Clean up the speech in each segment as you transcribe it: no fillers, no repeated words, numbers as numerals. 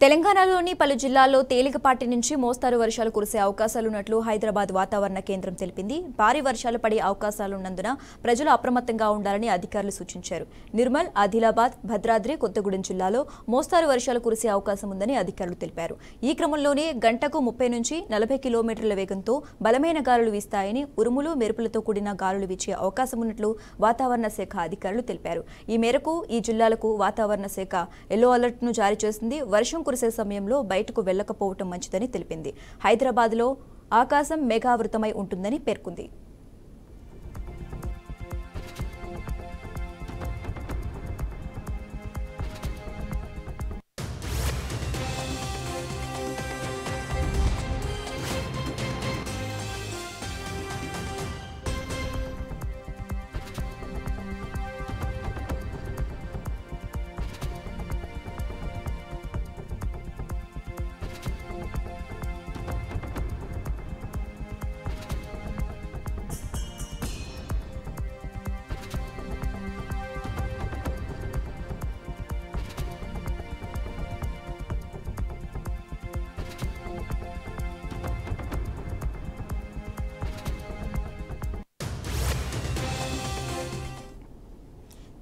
తెలంగాణలోని పలు జిల్లాల్లో తేలికపాటి నుంచి మోస్తారు వర్షాలు కురిసే అవకాశాలున్నట్లు హైదరాబాద్ వాతావరణ కేంద్రం తెలిపింది. భారీ వర్షాలు పడే అవకాశాలున్నందున ప్రజలు అప్రమత్తంగా ఉండాలని అధికారులు సూచించారు. నిర్మల్, ఆదిలాబాద్, భద్రాద్రి కొత్తగూడెం జిల్లాలో మోస్తారు వర్షాలు కురిసే అవకాశం ఉందని అధికారులు తెలిపారు. ఈ క్రమంలోనే గంటకు 30 నుంచి 40 కిలోమీటర్ల వేగంతో బలమైన గాలులు వీస్తాయని, ఉరుములు, మెరుపులతో కూడిన గాలులు వీచే అవకాశం ఉన్నట్లు వాతావరణ శాఖ అధికారులు తెలిపారు. ఈ మేరకు ఈ జిల్లాలకు వాతావరణ శాఖ ఎల్లో అలర్ట్ ను జారీ చేసింది. వర్షం కురిసే సమయంలో బయటకు వెళ్లకపోవటం మంచిదని తెలిపింది. హైదరాబాద్లో ఆకాశం మేఘావృతమై ఉంటుందని పేర్కొంది.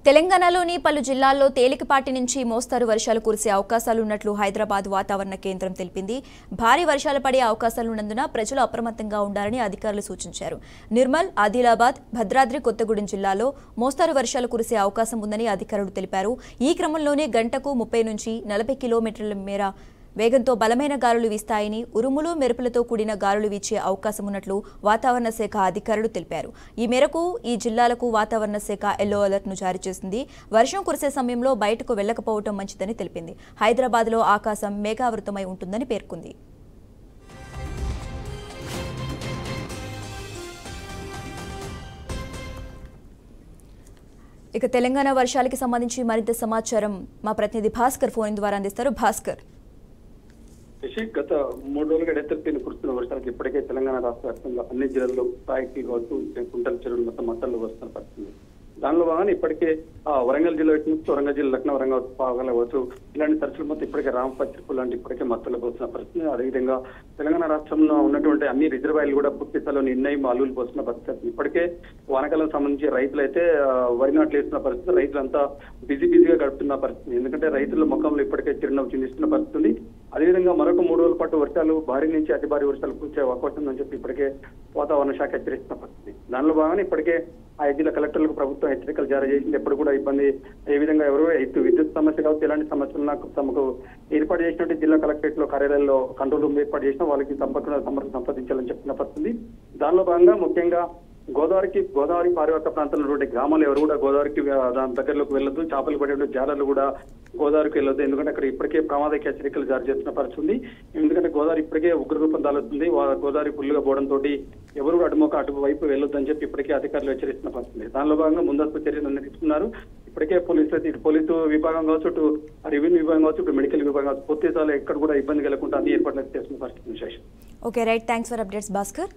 తెలంగాణలోని పలు జిల్లాల్లో తేలికపాటి నుంచి మోస్తారు వర్షాలు కురిసే అవకాశాలున్నట్లు హైదరాబాద్ వాతావరణ కేంద్రం తెలిపింది. భారీ వర్షాలు పడే అవకాశాలున్నందున ప్రజలు అప్రమత్తంగా ఉండాలని అధికారులు సూచించారు. నిర్మల్, ఆదిలాబాద్, భద్రాద్రి కొత్తగూడెం జిల్లాలో మోస్తారు వర్షాలు కురిసే అవకాశం ఉందని అధికారులు తెలిపారు. ఈ క్రమంలోనే గంటకు 30 నుంచి 40 కిలోమీటర్ల మేర వేగంతో బలమైన గాలులు వీస్తాయని, ఉరుములు, మెరుపులతో కూడిన గాలులు వీచే అవకాశం ఉన్నట్లు వాతావరణ శాఖ అధికారులు తెలిపారు. ఈ మేరకు ఈ జిల్లాలకు వాతావరణ శాఖ ఎల్లో అలర్ట్ ను జారీ చేసింది. వర్షం కురిసే సమయంలో బయటకు వెళ్లకపోవడం మంచిదని తెలిపింది. హైదరాబాద్లో ఆకాశం మేఘావృతమై ఉంటుందని పేర్కొంది. ఇక తెలంగాణ వర్షాలకి సంబంధించి మరింత సమాచారం మా ప్రతినిధి భాస్కర్ ఫోన్ ద్వారా అందిస్తారు. భాస్కర్, గత 3 రోజులుగా ఎడతెరిపి కురుస్తున్న వర్షాలకు ఇప్పటికే తెలంగాణ రాష్ట్ర వ్యాప్తంగా అన్ని జిల్లాల్లో స్థాయికి కావచ్చు కుంటల చెరువులు మొత్తం మట్టల్లో వస్తున్న పరిస్థితి. దానిలో భాగంగా ఇప్పటికే వరంగల్ జిల్లా నుంచి వరంగల్ జిల్లా లక్నో వరంగల్ కావచ్చు ఇలాంటి పరిస్థితులు మొత్తం ఇప్పటికే రామపత్రికలు లాంటి ఇప్పటికే మత్తలకు వస్తున్న పరిస్థితి. అదేవిధంగా తెలంగాణ రాష్ట్రంలో ఉన్నటువంటి అన్ని రిజర్వాయర్లు కూడా పూర్తి స్థాయిలో నిర్ణయం అల్లులు పోస్తున్న పరిస్థితి. ఇప్పటికే వానకాలం సంబంధించి రైతులు అయితే వరి నాట్లు వేస్తున్న పరిస్థితి. రైతులంతా బిజీగా గడుపుతున్న పరిస్థితి. ఎందుకంటే రైతుల ముఖంలో ఇప్పటికే చిరునవ్వు చిందిస్తున్న పరిస్థితి. అదేవిధంగా మరొక 3 రోజుల పాటు వర్షాలు భారీ నుంచి అతి భారీ వర్షాలు కురిసే అవకాశం ఉందని చెప్పి ఇప్పటికే వాతావరణ శాఖ హెచ్చరిస్తున్న పరిస్థితి. దానిలో భాగంగా ఇప్పటికే ఆ జిల్లా కలెక్టర్లకు ప్రభుత్వం హెచ్చరికలు జారీ చేసింది. ఎప్పుడు కూడా ఇబ్బంది ఏ విధంగా ఎవరు విద్యుత్ సమస్య కావచ్చు ఎలాంటి సమస్యలు తమకు ఏర్పాటు చేసినట్టు జిల్లా కలెక్టరేట్ లో కార్యాలయంలో కంట్రోల్ రూమ్ ఏర్పాటు చేసిన వాళ్ళకి సంప్రదించాలని చెప్తున్న పరిస్థితి. దానిలో భాగంగా ముఖ్యంగా గోదావరి పారివాహక ప్రాంతంలో ఉన్నటువంటి గ్రామాలు ఎవరు కూడా గోదావరికి దాని దగ్గరలోకి వెళ్ళొద్దు. చేపలు పడే జాలర్లు కూడా గోదావరికి వెళ్ళొద్దు. ఎందుకంటే అక్కడ ఇప్పటికే ప్రమాద హెచ్చరికలు జారీ చేస్తున్న పరిస్థితుంది. ఎందుకంటే గోదావరి ఇప్పటికే ఉగ్రరూపం దాలుస్తుంది. గోదావరి ఫుల్గా పోవడంతో ఎవరు అటువైపు వెళ్ళొద్దని చెప్పి ఇప్పటికే అధికారులు హెచ్చరిస్తున్న పరిస్థితుంది. దానిలో భాగంగా ముందస్తు చర్యలు తీసుకున్నారు. ఇప్పటికే పోలీసు విభాగం కావచ్చు, ఇటు రెవెన్యూ విభాగం కావచ్చు, ఇటు మెడికల్ విభాగం కావచ్చు పూర్తి స్థాయిలో ఎక్కడ కూడా ఇబ్బంది కలగకుండా అన్ని ఏర్పాట్లు చేస్తున్న పరిస్థితి. Okay, right. Thanks for updates Bhaskar.